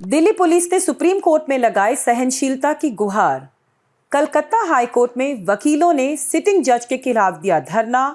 Delhi police ने supreme court में लगाई सहनशीलता की गुहार। कलकत्ता हाई कोर्ट में वकीलों ने सिटिंग जज के खिलाफ दिया धरना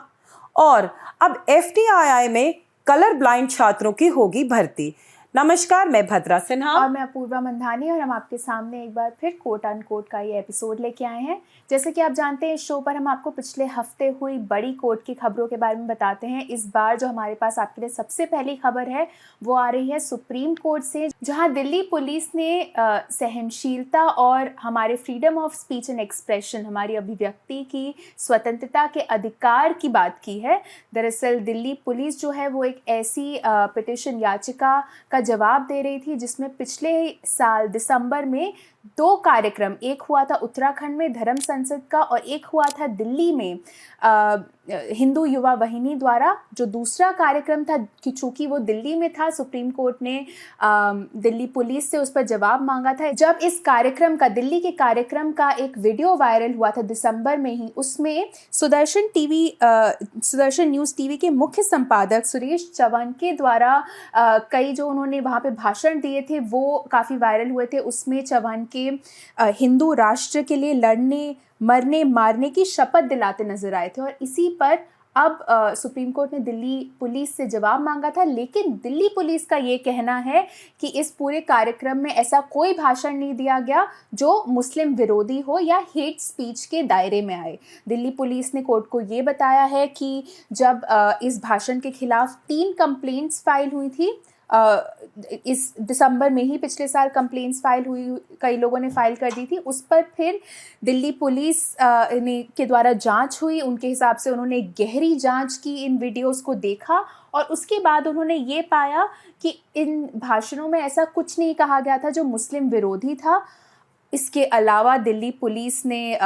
और अब एफटीआई में कलर ब्लाइंड छात्रों की होगी भर्ती। नमस्कार, मैं भद्रा सिन्हा और मैं अपूर्वा मंधानी और हम आपके सामने एक बार फिर कोट अनकोट का ये एपिसोड लेके आए हैं। जैसे कि आप जानते हैं, इस शो पर हम आपको पिछले हफ्ते हुई बड़ी कोर्ट की खबरों के बारे में बताते हैं। इस बार जो हमारे पास आपके लिए सबसे पहली खबर है वो आ रही है सुप्रीम कोर्ट से, जहां दिल्ली पुलिस ने सहनशीलता और हमारे freedom of speech and expression, हमारी अभिव्यक्ति की स्वतंत्रता के अधिकार की बात की है। दरअसल दिल्ली पुलिस जो है वो एक ऐसी पिटिशन याचिका का जवाब दे रही थी जिसमें पिछले साल दिसंबर में 2 कार्यक्रम, एक हुआ था उत्तराखंड में धर्म संसद का और एक हुआ था दिल्ली में हिंदू युवा वाहिनी द्वारा। जो दूसरा कार्यक्रम था, कि चूंकि वो दिल्ली में था, सुप्रीम कोर्ट ने दिल्ली पुलिस से उस पर जवाब मांगा था। जब इस कार्यक्रम का, दिल्ली के कार्यक्रम का एक वीडियो वायरल हुआ था दिसंबर में ही, उसमें सुदर्शन न्यूज़ टीवी के मुख्य संपादक सुरेश चवन के द्वारा कई जो उन्होंने वहाँ पे भाषण दिए थे वो काफ़ी वायरल हुए थे। उसमें चवन के हिंदू राष्ट्र के लिए लड़ने, मरने, मारने की शपथ दिलाते नजर आए थे और इसी पर अब सुप्रीम कोर्ट ने दिल्ली पुलिस से जवाब मांगा था। लेकिन दिल्ली पुलिस का ये कहना है कि इस पूरे कार्यक्रम में ऐसा कोई भाषण नहीं दिया गया जो मुस्लिम विरोधी हो या हेट स्पीच के दायरे में आए। दिल्ली पुलिस ने कोर्ट को ये बताया है कि जब इस भाषण के खिलाफ 3 कंप्लेंट्स फाइल हुई थी, इस दिसंबर में ही पिछले साल कंप्लेंट्स फाइल हुई, कई लोगों ने फाइल कर दी थी। उस पर फिर दिल्ली पुलिस के द्वारा जांच हुई। उनके हिसाब से उन्होंने गहरी जांच की, इन वीडियोस को देखा और उसके बाद उन्होंने ये पाया कि इन भाषणों में ऐसा कुछ नहीं कहा गया था जो मुस्लिम विरोधी था। इसके अलावा दिल्ली पुलिस ने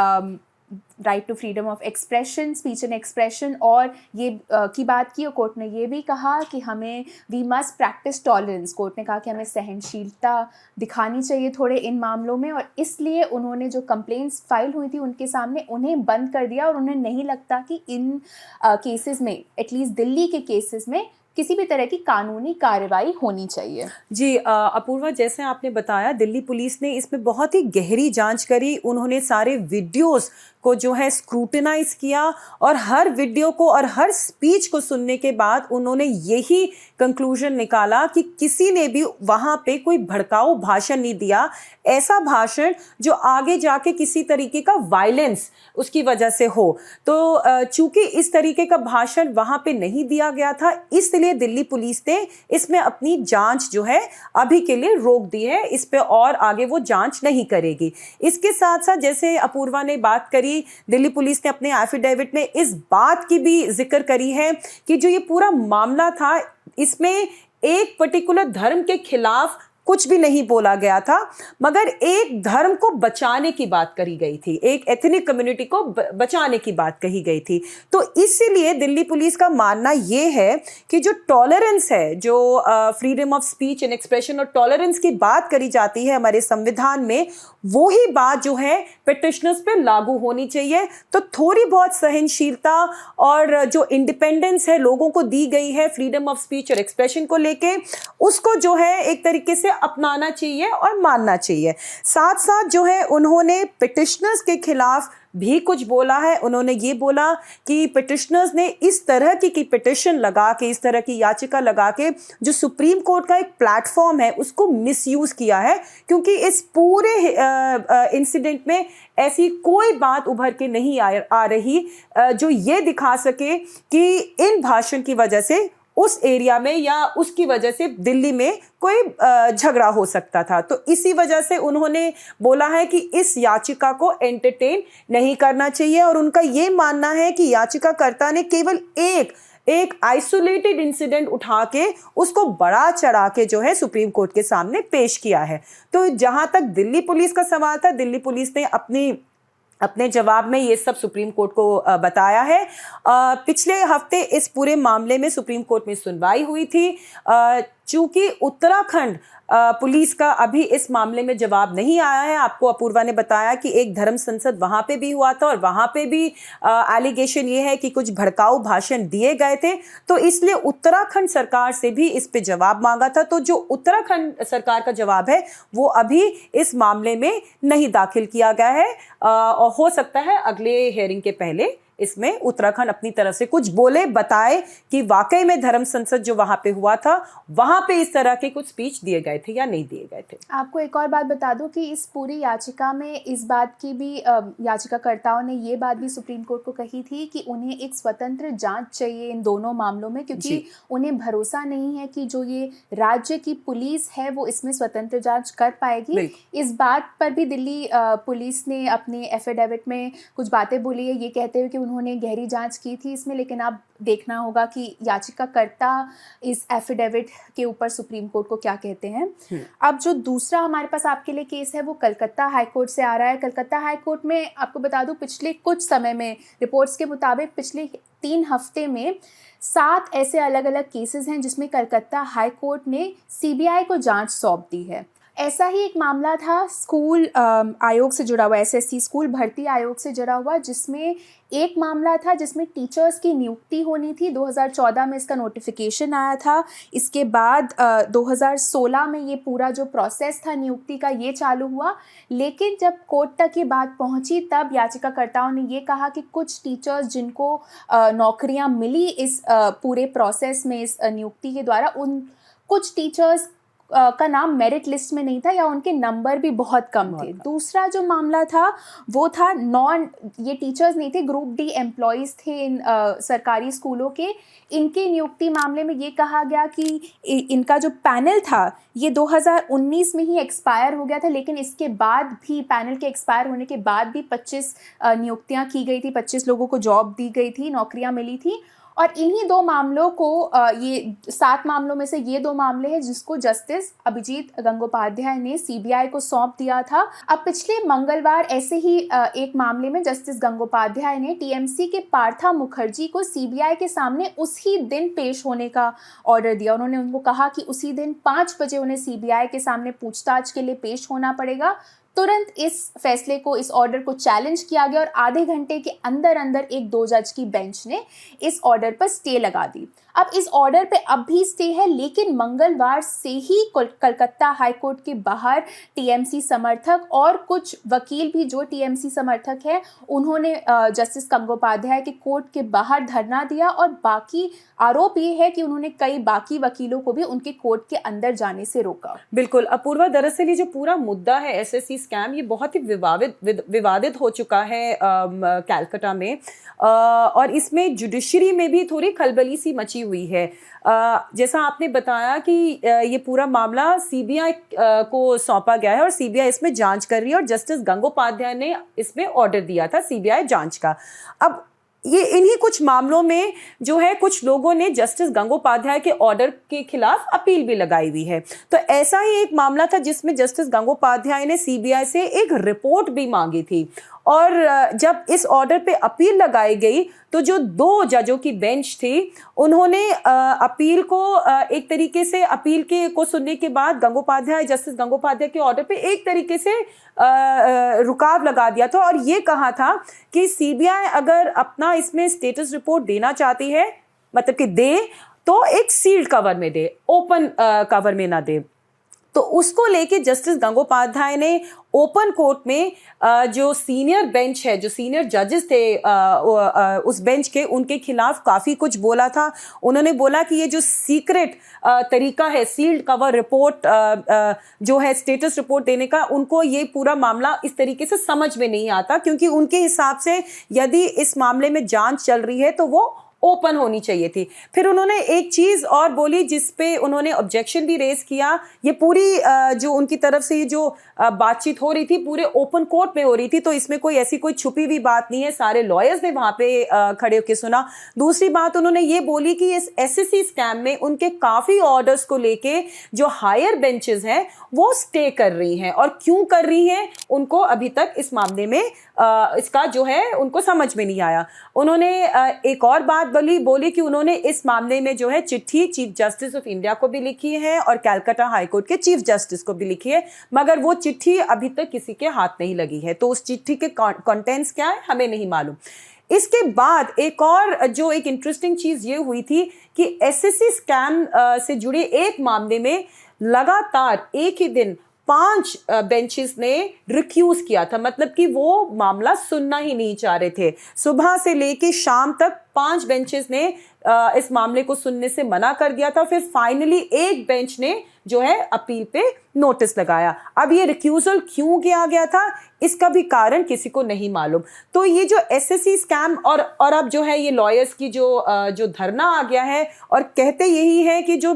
right to freedom of expression, speech and expression और ये की बात की और कोर्ट ने ये भी कहा कि हमें we must practise tolerance. Court ने कहा कि हमें सहनशीलता दिखानी चाहिए थोड़े इन मामलों में, और इसलिए उन्होंने जो कंप्लेंट्स फाइल हुई थी उनके सामने उन्हें बंद कर दिया और उन्हें नहीं लगता कि इन केसेस में, एटलीस्ट दिल्ली के केसेस में, किसी भी तरह की कानूनी कार्रवाई होनी चाहिए। जी अपूर्वा, जैसे आपने बताया, दिल्ली पुलिस ने इसमें बहुत ही गहरी जांच करी। उन्होंने सारे वीडियोस को जो है स्क्रूटिनाइज किया और हर वीडियो को और हर स्पीच को सुनने के बाद उन्होंने यही कंक्लूजन निकाला कि किसी ने भी वहाँ पे कोई भड़काऊ भाषण नहीं दिया, ऐसा भाषण जो आगे जाके किसी तरीके का वायलेंस उसकी वजह से हो। तो चूंकि इस तरीके का भाषण वहाँ पे नहीं दिया गया था, इसलिए दिल्ली पुलिस ने इसमें अपनी जांच जो है अभी के लिए रोक दी है। इस पे और आगे वो जांच नहीं करेगी। इसके साथ साथ, जैसे अपूर्वा ने बात करी, दिल्ली पुलिस ने अपने एफिडेविट में इस बात की भी जिक्र करी है कि जो ये पूरा मामला था, इसमें एक पर्टिकुलर धर्म के खिलाफ कुछ भी नहीं बोला गया था, मगर एक धर्म को बचाने की बात करी गई थी, एक एथनिक कम्युनिटी को बचाने की बात कही गई थी। तो इसीलिए दिल्ली पुलिस का मानना ये है कि जो टॉलरेंस है, जो freedom of speech and expression और टॉलरेंस की बात करी जाती है हमारे संविधान में, वो ही बात जो है पिटिशनर्स पे लागू होनी चाहिए। तो थोड़ी बहुत सहनशीलता और जो इंडिपेंडेंस है लोगों को दी गई है फ्रीडम ऑफ स्पीच और एक्सप्रेशन को लेके, उसको जो है एक तरीके से अपनाना चाहिए और मानना चाहिए। साथ साथ जो है उन्होंने पिटिशनर्स के खिलाफ भी कुछ बोला है। उन्होंने ये बोला कि पिटिशनर्स ने इस तरह की पिटिशन लगा के, इस तरह की याचिका लगा के जो सुप्रीम कोर्ट का एक प्लेटफॉर्म है उसको मिसयूज किया है, क्योंकि इस पूरे इंसिडेंट में ऐसी कोई बात उभर के नहीं आ रही जो ये दिखा सके कि इन भाषण की वजह से उस एरिया में या उसकी वजह से दिल्ली में कोई झगड़ा हो सकता था। तो इसी वजह से उन्होंने बोला है कि इस याचिका को एंटरटेन नहीं करना चाहिए और उनका ये मानना है कि याचिकाकर्ता ने केवल एक आइसोलेटेड इंसिडेंट उठा के उसको बड़ा चढ़ा के जो है सुप्रीम कोर्ट के सामने पेश किया है। तो जहां तक दिल्ली पुलिस का सवाल था, दिल्ली पुलिस ने अपने जवाब में ये सब सुप्रीम कोर्ट को बताया है। पिछले हफ्ते इस पूरे मामले में सुप्रीम कोर्ट में सुनवाई हुई थी। चूंकि उत्तराखंड पुलिस का अभी इस मामले में जवाब नहीं आया है। आपको अपूर्वा ने बताया कि एक धर्म संसद वहां पे भी हुआ था और वहां पे भी एलिगेशन ये है कि कुछ भड़काऊ भाषण दिए गए थे, तो इसलिए उत्तराखंड सरकार से भी इस पे जवाब मांगा था। तो जो उत्तराखंड सरकार का जवाब है वो अभी इस मामले में नहीं दाखिल किया गया है और हो सकता है अगले हियरिंग के पहले इसमें उत्तराखंड अपनी तरफ से कुछ बोले, बताए कि वाकई में धर्म संसद जो वहां पे हुआ था वहां पे इस तरह के कुछ स्पीच दिए गए थे या नहीं दिए गए थे। आपको एक और बात बता दूं कि इस पूरी याचिका में इस बात की भी याचिकाकर्ताओं ने ये बात भी सुप्रीम कोर्ट को कही थी कि उन्हें एक स्वतंत्र जांच चाहिए इन दोनों मामलों में, क्योंकि उन्हें भरोसा नहीं है कि जो ये राज्य की पुलिस है वो इसमें स्वतंत्र जांच कर पाएगी। इस बात पर भी दिल्ली पुलिस ने अपने एफिडेविट में कुछ बातें बोली है, ये कहते हुए कि उन्होंने गहरी जांच की थी इसमें, लेकिन अब देखना होगा कि याचिकाकर्ता इस एफिडेविट के ऊपर सुप्रीम कोर्ट को क्या कहते हैं। अब जो दूसरा हमारे पास आपके लिए केस है वो कलकत्ता हाई कोर्ट से आ रहा है। कलकत्ता हाई कोर्ट में आपको बता दूं पिछले कुछ समय में रिपोर्ट्स के मुताबिक पिछले 3 हफ्ते में 7 ऐसे अलग अलग केसेस हैं जिसमें कलकत्ता हाई कोर्ट ने सीबीआई को जांच सौंप दी है। ऐसा ही एक मामला था स्कूल आयोग से जुड़ा हुआ, एसएससी स्कूल भर्ती आयोग से जुड़ा हुआ, जिसमें एक मामला था जिसमें टीचर्स की नियुक्ति होनी थी। 2014 में इसका नोटिफिकेशन आया था। इसके बाद 2016 में ये पूरा जो प्रोसेस था नियुक्ति का ये चालू हुआ, लेकिन जब कोर्ट तक ये बात पहुंची तब याचिकाकर्ताओं ने ये कहा कि कुछ टीचर्स जिनको नौकरियां मिली इस पूरे प्रोसेस में इस नियुक्ति के द्वारा, उन कुछ टीचर्स का नाम मेरिट लिस्ट में नहीं था या उनके नंबर भी बहुत कम थे। दूसरा जो मामला था वो था ये टीचर्स नहीं थे, ग्रुप डी एम्प्लॉयज़ थे इन सरकारी स्कूलों के। इनके नियुक्ति मामले में ये कहा गया कि इनका जो पैनल था ये 2019 में ही एक्सपायर हो गया था, लेकिन इसके बाद भी पैनल के एक्सपायर होने के बाद भी 25 नियुक्तियाँ की गई थी, 25 लोगों को जॉब दी गई थी, नौकरियाँ मिली थी। और इन्हीं 2 मामलों को ये 7 मामलों में से ये 2 मामले हैं जिसको जस्टिस अभिजीत गंगोपाध्याय ने सीबीआई को सौंप दिया था। अब पिछले मंगलवार ऐसे ही एक मामले में जस्टिस गंगोपाध्याय ने टीएमसी के पार्था मुखर्जी को सीबीआई के सामने उसी दिन पेश होने का ऑर्डर दिया। उन्होंने उनको कहा कि उसी दिन 5 बजे उन्हें सीबीआई के सामने पूछताछ के लिए पेश होना पड़ेगा। तुरंत इस फैसले को, इस ऑर्डर को चैलेंज किया गया और आधे घंटे के अंदर अंदर एक 2 जज की बेंच ने इस ऑर्डर पर स्टे लगा दी। अब इस ऑर्डर पे अब भी स्टे है, लेकिन मंगलवार से ही कलकत्ता हाई कोर्ट के बाहर टीएमसी समर्थक और कुछ वकील भी जो टीएमसी समर्थक है उन्होंने जस्टिस गंगोपाध्याय के कोर्ट के बाहर धरना दिया। और बाकी आरोप ये है कि उन्होंने कई बाकी वकीलों को भी उनके कोर्ट के अंदर जाने से रोका। बिल्कुल अपूर्वा, दरअसल ये जो पूरा मुद्दा है एसएससी स्कैम, ये बहुत ही विवादित हो चुका है कलकत्ता में, और इसमें जुडिशरी में भी थोड़ी खलबली सी मची हुई है। जैसा आपने बताया कि ये पूरा मामला सीबीआई को सौंपा गया है और सीबीआई इसमें जांच कर रही है और जस्टिस गंगोपाध्याय ने इसमें ऑर्डर दिया था सीबीआई जांच का। अब ये इन्हीं कुछ मामलों में जो है कुछ लोगों ने जस्टिस गंगोपाध्याय के ऑर्डर के खिलाफ अपील भी लगाई हुई है। तो ऐसा ही एक मामला था जिसमें जस्टिस गंगोपाध्याय ने सीबीआई से एक रिपोर्ट भी मांगी थी, और जब इस ऑर्डर पे अपील लगाई गई तो जो 2 जजों की बेंच थी उन्होंने अपील को एक तरीके से अपील के को सुनने के बाद जस्टिस गंगोपाध्याय के ऑर्डर पे एक तरीके से रुकाव लगा दिया था और ये कहा था कि सीबीआई अगर अपना इसमें स्टेटस रिपोर्ट देना चाहती है, मतलब कि दे तो एक सील्ड कवर में दे, ओपन कवर में ना दे। तो उसको लेके जस्टिस गंगोपाध्याय ने ओपन कोर्ट में जो सीनियर बेंच है, जो सीनियर जजेस थे उस बेंच के, उनके खिलाफ काफ़ी कुछ बोला था। उन्होंने बोला कि ये जो सीक्रेट तरीका है सील्ड कवर रिपोर्ट जो है स्टेटस रिपोर्ट देने का, उनको ये पूरा मामला इस तरीके से समझ में नहीं आता, क्योंकि उनके हिसाब से यदि इस मामले में जांच चल रही है तो वो ओपन होनी चाहिए थी। फिर उन्होंने एक चीज़ और बोली जिस पे उन्होंने ऑब्जेक्शन भी रेज किया। ये पूरी जो उनकी तरफ से ये जो बातचीत हो रही थी पूरे ओपन कोर्ट में हो रही थी, तो इसमें कोई ऐसी कोई छुपी हुई बात नहीं है, सारे लॉयर्स ने वहाँ पे खड़े होकर सुना। दूसरी बात उन्होंने ये बोली कि इस एसएससी स्कैम में उनके काफ़ी ऑर्डर्स को लेके जो हायर बेंचेस हैं वो स्टे कर रही हैं, और क्यों कर रही हैं उनको अभी तक इस मामले में इसका जो है उनको समझ में नहीं आया। उन्होंने एक और बात बोली कि उन्होंने इस मामले में जो है चिट्ठी चीफ जस्टिस ऑफ इंडिया को भी लिखी है और कलकत्ता हाई कोर्ट के चीफ जस्टिस को भी लिखी है, मगर वो चिट्ठी अभी तक किसी के हाथ नहीं लगी है। तो उस चिट्ठी के कंटेंट्स क्या है हमें नहीं मालूम। इसके बाद एक और जो एक इंटरेस्टिंग चीज ये हुई थी कि एसएससी स्कैम से जुड़े एक मामले में लगातार एक ही दिन 5 बेंचेस ने रिक्यूज किया था, मतलब कि वो मामला सुनना ही नहीं चाह रहे थे। सुबह से लेके शाम तक 5 बेंचेस ने इस मामले को सुनने से मना कर दिया था। फिर फाइनली एक बेंच ने जो है अपील पे नोटिस लगाया। अब ये रिक्यूजल क्यों किया गया था इसका भी कारण किसी को नहीं मालूम। तो ये जो एसएससी स्कैम और अब जो है ये लॉयर्स की जो धरना आ गया है, और कहते यही है कि जो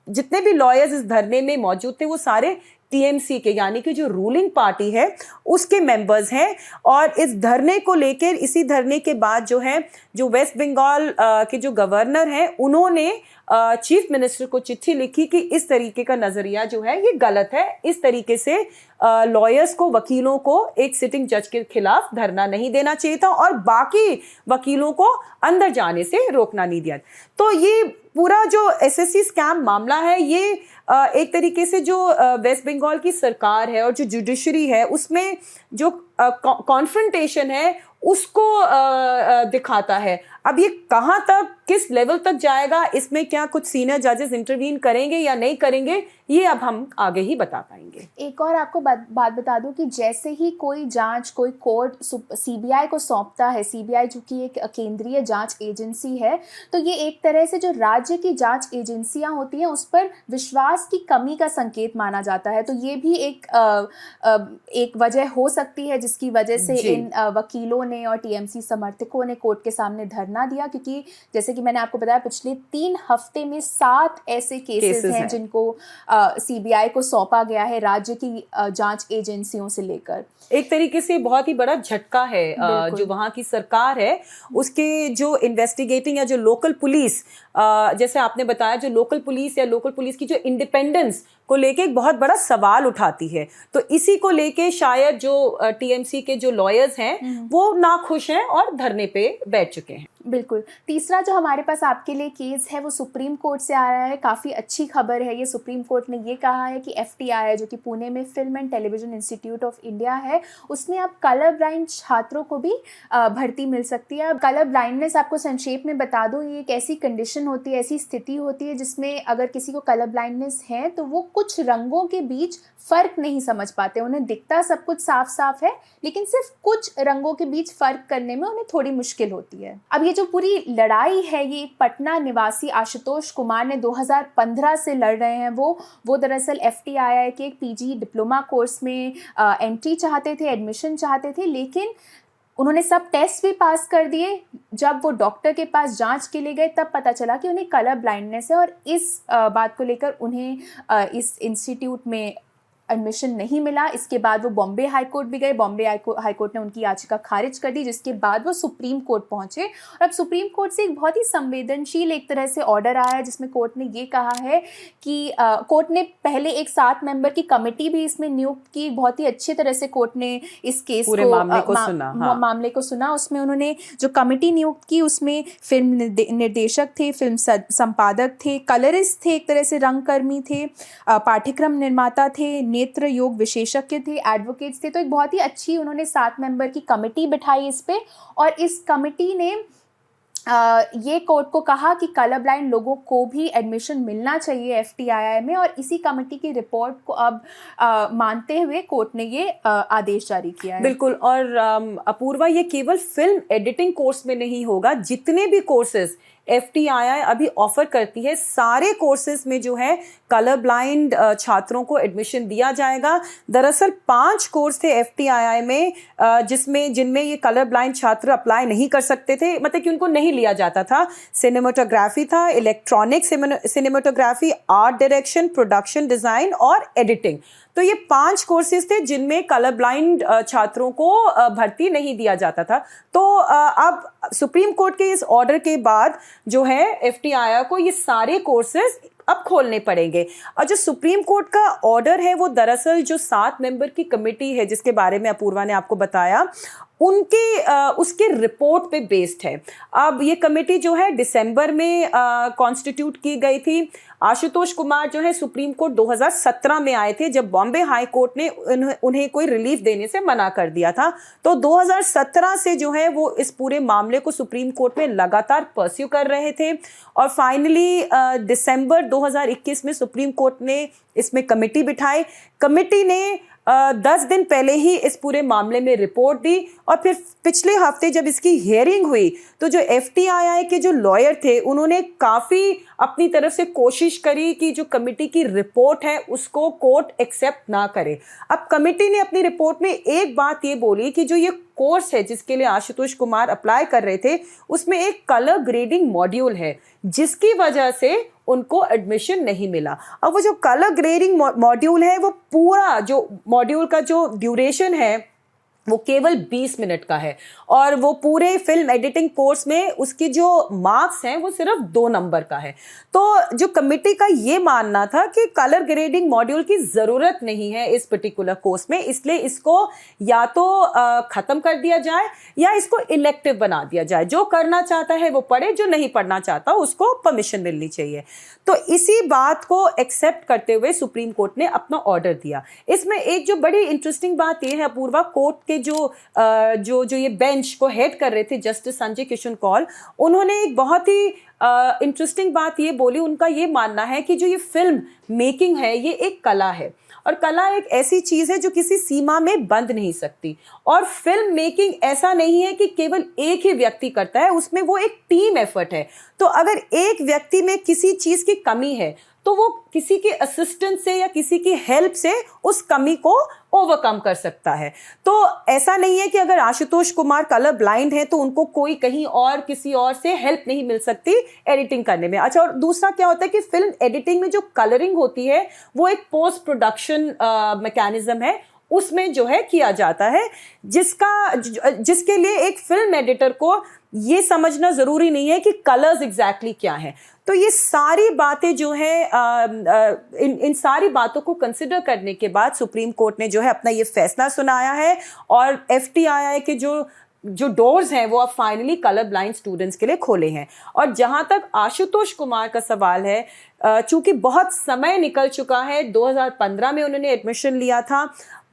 जितने भी लॉयर्स इस धरने में मौजूद थे वो सारे टीएमसी के, यानी कि जो रूलिंग पार्टी है उसके मेंबर्स हैं। और इस धरने को लेकर, इसी धरने के बाद जो है जो वेस्ट बंगाल के जो गवर्नर हैं उन्होंने चीफ मिनिस्टर को चिट्ठी लिखी कि इस तरीके का नजरिया जो है ये गलत है, इस तरीके से लॉयर्स को, वकीलों को एक सिटिंग जज के खिलाफ धरना नहीं देना चाहिए था और बाकी वकीलों को अंदर जाने से रोकना नहीं दिया। तो ये पूरा जो एसएससी स्कैम मामला है ये एक तरीके से जो वेस्ट बंगाल की सरकार है और जो जुडिशरी है उसमें जो कॉन्फ्रंटेशन है उसको दिखाता है। अब ये कहाँ तक, किस लेवल तक जाएगा, इसमें क्या कुछ सीनियर जजेस इंटरवीन करेंगे या नहीं करेंगे, ये अब हम आगे ही बता पाएंगे। एक और आपको बात बता दूं कि जैसे ही कोई जांच, कोई कोर्ट सीबीआई को सौंपता है, सीबीआई जो कि एक केंद्रीय जांच एजेंसी है, तो ये एक तरह से जो राज्य की जांच एजेंसियां होती हैं उस पर विश्वास की कमी का संकेत माना जाता है। तो ये भी एक वजह हो सकती है जिसकी वजह से इन वकीलों ने और टीएमसी समर्थकों ने कोर्ट के सामने धरना दिया, क्योंकि जैसे कि मैंने आपको बताया पिछले 3 हफ्ते में 7 ऐसे केसेस हैं जिनको सीबीआई को सौंपा गया है राज्य की जांच एजेंसियों से लेकर। एक तरीके से बहुत ही बड़ा झटका है जो वहाँ की सरकार है उसके जो इन्वेस्टिगेटिंग या जो लोकल पुलिस, जैसे आपने बताया, जो लोकल पुलिस या लोकल पुलिस की जो इंडिपेंडेंस को लेके एक बहुत बड़ा सवाल उठाती है। तो इसी को लेके शायद जो टीएमसी के जो लॉयर्स हैं वो नाखुश हैं और धरने पे बैठ चुके हैं। बिल्कुल। तीसरा जो हमारे पास आपके लिए केस है वो सुप्रीम कोर्ट से आ रहा है। काफ़ी अच्छी खबर है ये। सुप्रीम कोर्ट ने ये कहा है कि एफटीआई जो कि पुणे में film and television institute of India है, उसमें अब कलर ब्लाइंड छात्रों को भी भर्ती मिल सकती है। अब कलर ब्लाइंडनेस आपको संक्षेप में बता दूं, ये एक ऐसी कंडीशन होती है, ऐसी स्थिति होती है जिसमें अगर किसी को कलर ब्लाइंडनेस है तो वो कुछ रंगों के बीच फ़र्क नहीं समझ पाते। उन्हें दिखता सब कुछ साफ साफ है लेकिन सिर्फ कुछ रंगों के बीच फ़र्क करने में उन्हें थोड़ी मुश्किल होती है। अब ये जो पूरी लड़ाई है ये पटना निवासी आशुतोष कुमार ने 2015 से लड़ रहे हैं। वो दरअसल एफटीआई के एक पीजी डिप्लोमा कोर्स में एंट्री चाहते थे, एडमिशन चाहते थे, लेकिन उन्होंने सब टेस्ट भी पास कर दिए। जब वो डॉक्टर के पास जांच के लिए गए तब पता चला कि उन्हें कलर ब्लाइंडनेस है और इस बात को लेकर उन्हें इस इंस्टीट्यूट में एडमिशन नहीं मिला। इसके बाद वो बॉम्बे हाई कोर्ट भी गए। बॉम्बे हाई कोर्ट ने उनकी याचिका खारिज कर दी, जिसके बाद वो सुप्रीम कोर्ट पहुंचे। और अब सुप्रीम कोर्ट से एक बहुत ही संवेदनशील एक तरह से ऑर्डर आया है जिसमें कोर्ट ने ये कहा है कि कोर्ट ने पहले एक 7 मेंबर की कमेटी भी इसमें नियुक्त की। बहुत ही अच्छी तरह से कोर्ट ने इस केस पूरे मामले को सुना। उसमें उन्होंने जो कमेटी नियुक्त की उसमें फिल्म निर्देशक थे, फिल्म संपादक थे, कलरिस्ट थे, एक तरह से रंगकर्मी थे, पाठ्यक्रम निर्माता थे, नेत्र योग विशेषज्ञ थे, एडवोकेट्स थे। तो एक बहुत ही अच्छी उन्होंने 7 मेंबर की कमेटी बिठाई इस पे, और इस कमेटी ने ये कोर्ट को कहा कि कलर ब्लाइंड लोगों को भी एडमिशन मिलना चाहिए एफटीआई में, और इसी कमेटी की रिपोर्ट को अब मानते हुए कोर्ट ने ये आदेश जारी किया है। बिल्कुल। और अपूर्वा, ये केवल फिल्म एडिटिंग कोर्स में नहीं होगा, जितने भी कोर्सेज एफटीआई अभी ऑफर करती है सारे कोर्सेज में जो है कलर ब्लाइंड छात्रों को एडमिशन दिया जाएगा। दरअसल 5 कोर्स थे एफटीआई में जिनमें ये कलर ब्लाइंड छात्र अप्लाई नहीं कर सकते थे, मतलब कि उनको नहीं लिया जाता था। सिनेमेटोग्राफी था, electronic cinematography, art direction, production design और एडिटिंग। तो ये 5 कोर्सेज थे जिनमें कलर ब्लाइंड छात्रों को भर्ती नहीं दिया जाता था। तो अब सुप्रीम कोर्ट के इस ऑर्डर के बाद जो है एफटीआई को ये सारे कोर्सेज अब खोलने पड़ेंगे। और जो सुप्रीम कोर्ट का ऑर्डर है वो दरअसल जो 7 मेंबर की कमेटी है जिसके बारे में अपूर्वा ने आपको बताया, उसके रिपोर्ट पे बेस्ड है। अब ये कमेटी जो है दिसंबर में कॉन्स्टिट्यूट की गई थी। आशुतोष कुमार जो है सुप्रीम कोर्ट 2017 में आए थे, जब बॉम्बे हाई कोर्ट ने उन्हें कोई रिलीफ देने से मना कर दिया था। तो 2017 से जो है वो इस पूरे मामले को सुप्रीम कोर्ट में लगातार परस्यू कर रहे थे और फाइनली दिसंबर 2021 में सुप्रीम कोर्ट ने इसमें कमेटी बिठाई। कमेटी ने 10 दिन पहले ही इस पूरे मामले में रिपोर्ट दी और फिर पिछले हफ्ते जब इसकी हियरिंग हुई तो जो एफटीआईआई के जो लॉयर थे उन्होंने काफ़ी अपनी तरफ से कोशिश करी कि जो कमेटी की रिपोर्ट है उसको कोर्ट एक्सेप्ट ना करे। अब कमेटी ने अपनी रिपोर्ट में एक बात ये बोली कि जो ये कोर्स है जिसके लिए आशुतोष कुमार अप्लाई कर रहे थे उसमें एक कलर ग्रेडिंग मॉड्यूल है जिसकी वजह से उनको एडमिशन नहीं मिला। अब वो जो कलर ग्रेडिंग मॉड्यूल है वो पूरा जो मॉड्यूल का जो ड्यूरेशन है वो केवल 20 मिनट का है और वो पूरे फिल्म एडिटिंग कोर्स में उसकी जो मार्क्स हैं वो सिर्फ 2 नंबर का है। तो जो कमेटी का ये मानना था कि कलर ग्रेडिंग मॉड्यूल की ज़रूरत नहीं है इस पर्टिकुलर कोर्स में, इसलिए इसको या तो ख़त्म कर दिया जाए या इसको इलेक्टिव बना दिया जाए। जो करना चाहता है वो पढ़े, जो नहीं पढ़ना चाहता उसको परमिशन मिलनी चाहिए। तो इसी बात को एक्सेप्ट करते हुए सुप्रीम कोर्ट ने अपना ऑर्डर दिया। इसमें एक जो बड़ी इंटरेस्टिंग बात ये है अपूर्वा, कोर्ट के जो ये बेंच को हेड कर रहे थे जस्टिस संजय किशन कौल, उन्होंने एक बहुत ही इंटरेस्टिंग बात ये बोली। उनका ये मानना है कि जो ये फिल्म मेकिंग है ये एक कला है और कला एक ऐसी चीज़ है जो किसी सीमा में बंद नहीं सकती। और फिल्म मेकिंग ऐसा नहीं है कि केवल एक ही व्यक्ति करता है, उसमें वो एक टीम एफर्ट है। तो अगर एक व्यक्ति में किसी चीज़ की कमी है तो वो किसी के असिस्टेंस से या किसी की हेल्प से उस कमी को ओवरकम कर सकता है। तो ऐसा नहीं है कि अगर आशुतोष कुमार कलर ब्लाइंड है तो उनको कोई कहीं और किसी और से हेल्प नहीं मिल सकती एडिटिंग करने में। अच्छा, और दूसरा क्या होता है कि फिल्म एडिटिंग में जो कलरिंग होती है वो एक पोस्ट प्रोडक्शन मैकेनिज्म है, उसमें जो है किया जाता है, जिसके लिए एक फिल्म एडिटर को ये समझना ज़रूरी नहीं है कि कलर्स एग्जैक्टली क्या हैं। तो ये सारी बातें जो है इन सारी बातों को कंसिडर करने के बाद सुप्रीम कोर्ट ने जो है अपना ये फैसला सुनाया है और एफटीआईआई के जो डोर्स हैं वो अब फाइनली कलर ब्लाइंड स्टूडेंट्स के लिए खोले हैं। और जहां तक आशुतोष कुमार का सवाल है, चूंकि बहुत समय निकल चुका है, 2015 में उन्होंने एडमिशन लिया था,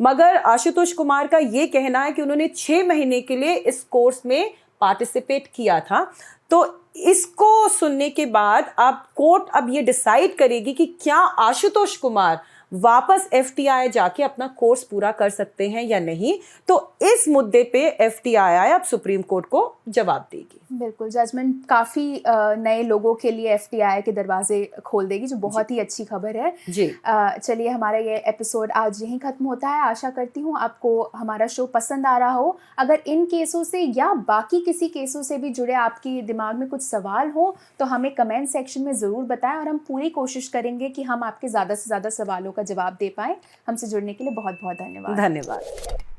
मगर आशुतोष कुमार का ये कहना है कि उन्होंने 6 महीने के लिए इस कोर्स में पार्टिसिपेट किया था। तो इसको सुनने के बाद अब कोर्ट अब ये डिसाइड करेगी कि क्या आशुतोष कुमार वापस एफटीआई जाके अपना कोर्स पूरा कर सकते हैं या नहीं। तो इस मुद्दे पे एफटीआई अब सुप्रीम कोर्ट को जवाब देगी। बिल्कुल, जजमेंट काफ़ी नए लोगों के लिए एफटीआई के दरवाजे खोल देगी, जो बहुत ही अच्छी खबर है जी। चलिए, हमारा ये एपिसोड आज यहीं ख़त्म होता है। आशा करती हूँ आपको हमारा शो पसंद आ रहा हो। अगर इन केसों से या बाकी किसी केसों से भी जुड़े आपके दिमाग में कुछ सवाल हो तो हमें कमेंट सेक्शन में ज़रूर बताएं और हम पूरी कोशिश करेंगे कि हम आपके ज़्यादा से ज़्यादा सवालों का जवाब दे पाएँ। हमसे जुड़ने के लिए बहुत बहुत धन्यवाद। धन्यवाद।